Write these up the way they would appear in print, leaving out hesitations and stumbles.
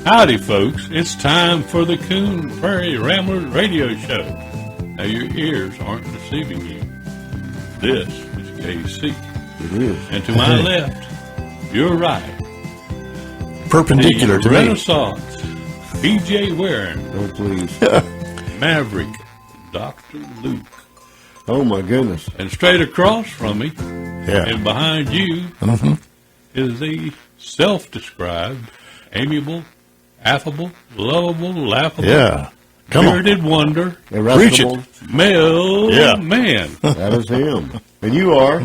Howdy, folks. It's time for the Coon Prairie Ramblers radio show. Now, your ears aren't deceiving you. This is KC. It is. And to my left, you're right. Perpendicular the to me. Renaissance, PJ Waring, Oh, please. Maverick, Dr. Luke. Oh, my goodness. And straight across from me, Yeah. and behind you, is the self-described, amiable, affable, lovable, laughable, Yeah. Come on. bearded wonder, Irascible. male Yeah. man. That is him. And you are.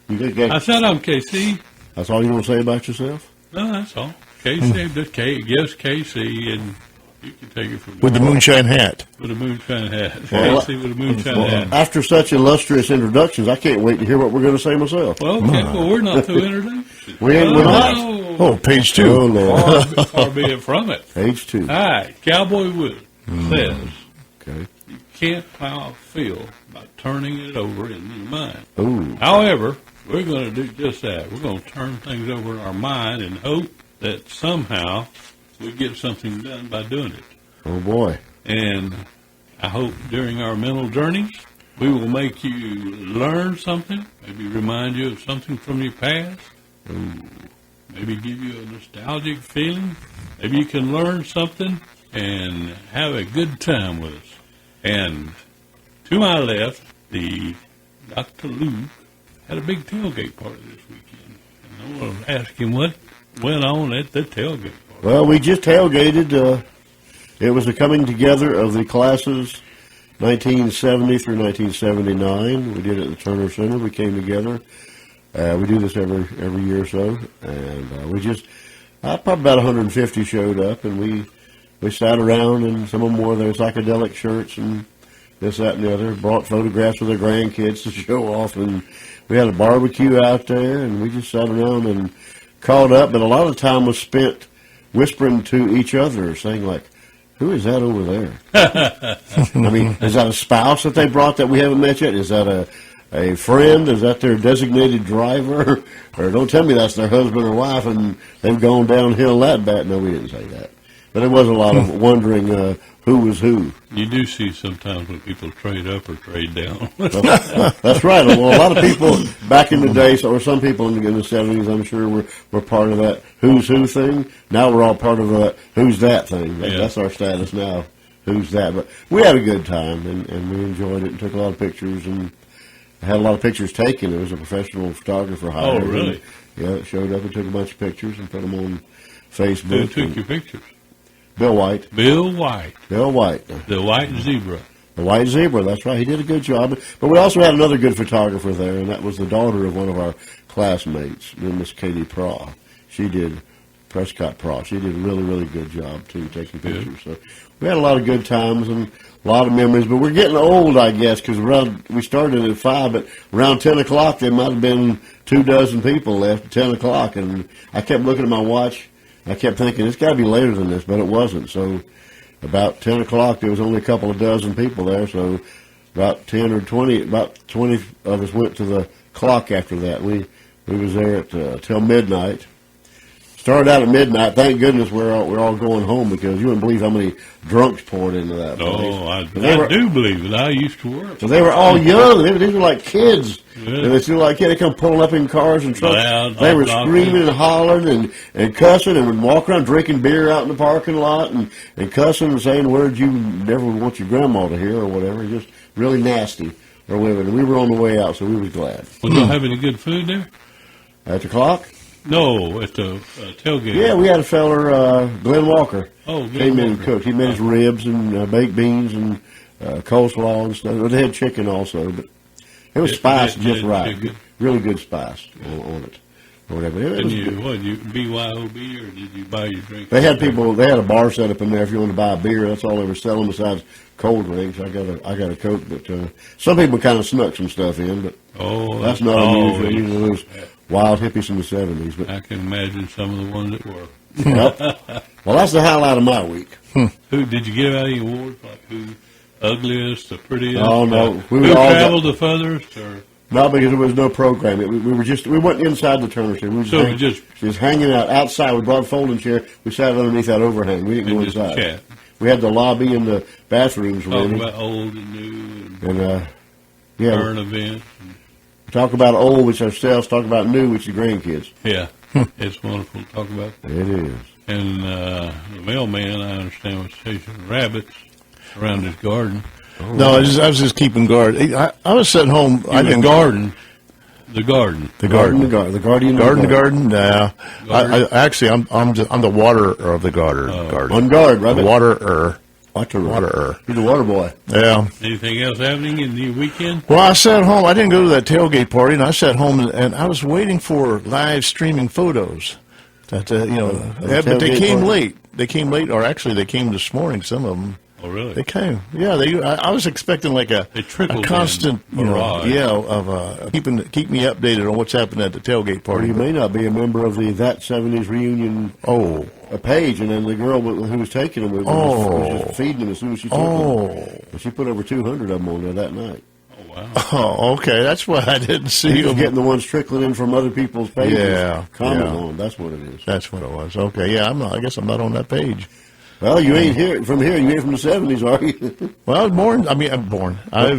I said I'm KC. That's all you want to say about yourself? No, that's all. KC, just yes, KC, and you can take it from With the there. moonshine hat. With a moonshine hat. Well, KC with a moonshine Well, hat. after such illustrious introductions, I can't wait to hear what we're going to say myself. Well, okay, well, we're not through introductions. We're not. Oh, page 2. Oh, Lord. Far be it from it. Page 2. Hi, Cowboy Wisdom says Okay. you can't plow a field by turning it over in your mind. Ooh. However, we're going to do just that. We're going to turn things over in our mind and hope that somehow we get something done by doing it. Oh, boy. And I hope during our mental journeys, we will make you learn something, maybe remind you of something from your past, maybe give you a nostalgic feeling. Maybe you can learn something and have a good time with us. And to my left, the Dr. Luke had a big tailgate party this weekend. And I want to ask him what went on at the tailgate party. Well, we just tailgated. It was the coming together of the classes 1970 through 1979. We did it at the Turner Center. We came together. We do this every year or so. And we just, probably about 150 showed up. And we sat around, and some of them wore their psychedelic shirts and this, that, and the other. Brought photographs of their grandkids to show off. And we had a barbecue out there, and we just sat around and caught up. But a lot of time was spent whispering to each other, saying like, who is that over there? I mean, is that a spouse that they brought that we haven't met yet? Is that a friend? Is that their designated driver? Or don't tell me that's their husband or wife and they've gone downhill that bad. No, we didn't say that. But there was a lot of wondering who was who. You do see sometimes when people trade up or trade down. That's right. Well, a lot of people back in the day, or some people in the 70s, I'm sure, were part of that who's who thing. Now we're all part of a who's that thing. That's our status now, who's that. But we had a good time, and we enjoyed it and took a lot of pictures, and had a lot of pictures taken. There was a professional photographer hired. Oh, really? And, showed up and took a bunch of pictures and put them on Facebook. Who took your pictures? Bill White. Bill White. Bill White. The white zebra. The White Zebra, that's right. He did a good job. But we also had another good photographer there, and that was the daughter of one of our classmates, Miss Katie Praw. She did, Prescott Praw. She did a really, really good job, too, taking pictures. So we had a lot of good times and a lot of memories. But we're getting old, I guess, because we started at 5, but around 10 o'clock there might have been 24 people left at 10 o'clock. And I kept looking at my watch. I kept thinking, it's got to be later than this, but it wasn't. So about 10 o'clock, there was only a couple of dozen people there. So about 10 or 20, about 20 of us went to the clock after that. We was there till midnight. Started out at midnight. Thank goodness we're all going home, because you wouldn't believe how many drunks poured into that place. Oh, I do believe it. I used to work. So they were all young. These were like kids. Yeah. And they still like, they come pulling up in cars and trucks. Loud, they were loud, screaming loud. and hollering and cussing, and would walk around drinking beer out in the parking lot and cussing and saying words you never would want your grandma to hear or whatever. Just really nasty or whatever. And we were on the way out, so we was glad. Was y'all having any good food there? At the clock? No, at the tailgate. Yeah, we had a feller, Glenn Walker. Oh, Glenn came in and Walker. cooked. He made his ribs and baked beans and coleslaw and stuff. They had chicken also, but it was spiced just right. Chicken. Really good spice on it, or whatever. It And was you, good. what, you BYOB, or did you buy your drink? They had people. They had a bar set up in there. If you want to buy a beer, that's all they were selling besides cold drinks. I got a Coke, but some people kind of snuck some stuff in, but Oh, that's not unusual. Usually those wild hippies in the 70s. But I can imagine some of the ones that were. well, that's the highlight of my week. Who did you give out any awards? Like who ugliest, the prettiest? Oh, no. Who traveled the furthest? Or No, because there was no program. We went inside the Turner Center. We were just hanging out outside. We brought a folding chair. We sat underneath that overhang. We didn't go inside. Chat. We had the lobby and the bathrooms. Talk about old and new and current events. Talk about old, which ourselves. Talk about new, which the grandkids. Yeah, it's wonderful to talk about. It is. And the mailman, I understand, was chasing rabbits around his garden. No, I was just keeping guard. I was sitting home. I didn't The Guardian. Nah, actually, I'm the waterer of the garden. On guard, right? The waterer. Waterer. You're the water boy. Yeah. Anything else happening in the weekend? Well, I sat home. I didn't go to that tailgate party, and I sat home and I was waiting for live streaming photos. That but they came late. They came late, or actually, they came this morning. Some of them. Oh, really? They came. Yeah, I was expecting like a constant, keep me updated on what's happening at the tailgate party. Or you may not be a member of the That 70s Reunion page, and then the girl who was taking them was just feeding them as soon as she took them. And she put over 200 of them on there that night. Oh, wow. Oh, okay. That's why I didn't see them. Getting the ones trickling in from other people's pages. Yeah. Comment on. That's what it is. That's what it was. Okay. Yeah, I guess I'm not on that page. Well, you ain't here from here. You ain't from the 70s, are you? Well, I'm born. I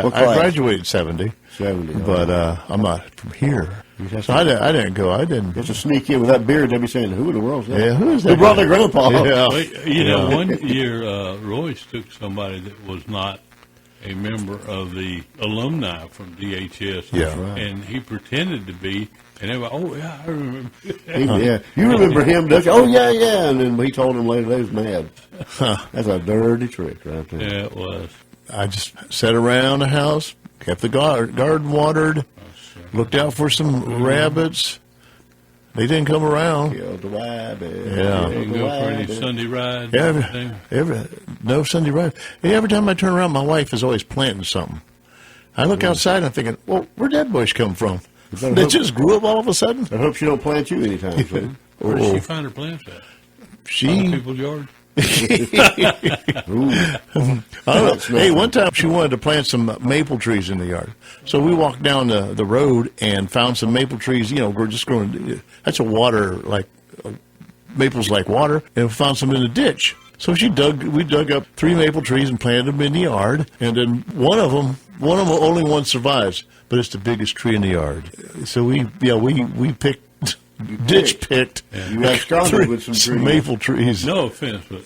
graduated 70. 70. But I'm not from here. So I didn't go. I didn't. Just to sneak in with that beard, they'd be saying, "Who in the world's that?" Yeah, who is that? Who brought their grandpa? Yeah. Well, one year, Royce took somebody that was not a member of the alumni from DHS. Yeah. Right. And he pretended to be. And they were, oh, yeah, I remember. Yeah, you remember him, don't you? Oh, yeah. And then he told him later they was mad. That's a dirty trick right there. Yeah, it was. I just sat around the house, kept the garden watered, looked out for some rabbits. They didn't come around. Killed the rabbit. Yeah. You go for any Sunday ride? No Sunday ride. Hey, every time I turn around, my wife is always planting something. I look outside and I'm thinking, well, where'd that bush come from? They just grew up all of a sudden. I hope she don't plant you anytime soon. Where does she find her plants at? Other people's yards? Hey, one time she wanted to plant some maple trees in the yard. So we walked down the road and found some maple trees. We're just growing. That's a water, maples like water. And we found some in the ditch. So we dug up 3 maple trees and planted them in the yard. And then one of them, only one survives. But it's the biggest tree in the yard. So we picked, ditch picked. Yeah. You got stronger with some maple trees. No offense, but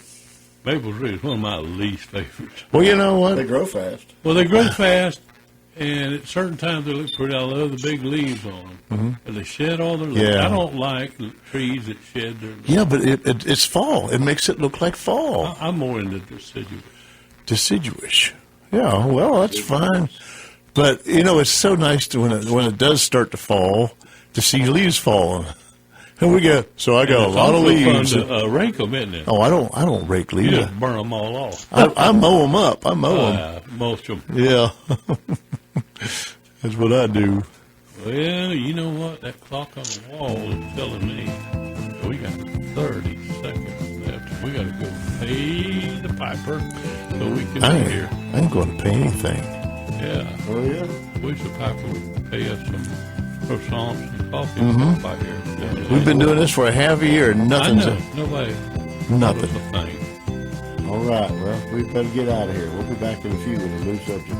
maple trees is one of my least favorites. Well, you know what? They grow fast. Well, they grow fast, and at certain times they look pretty. I love the big leaves on them. Mm-hmm. But they shed all their leaves. Yeah. I don't like trees that shed their leaves. Yeah, but it's fall. It makes it look like fall. I'm more into deciduous. Deciduous. Yeah, well, that's fine. But, it's so nice when it does start to fall, to see leaves falling. And I got a lot of leaves. Fun to rake them, isn't it? Oh, I don't rake leaves. You just burn them all off. I mow them up. I mow them. Mulch them. Yeah. That's what I do. Well, you know what? That clock on the wall is telling me we got 30 seconds left. We got to go pay the piper so we can be here. I ain't going to pay anything. Yeah. Oh, yeah? I wish the piper would pay us some croissants and coffee and stuff out here. Yeah. We've been doing this for a half a year. Nothing's I know. Nobody. Nothing. A thing. All right. Well, we better get out of here. We'll be back in a few with a new subject.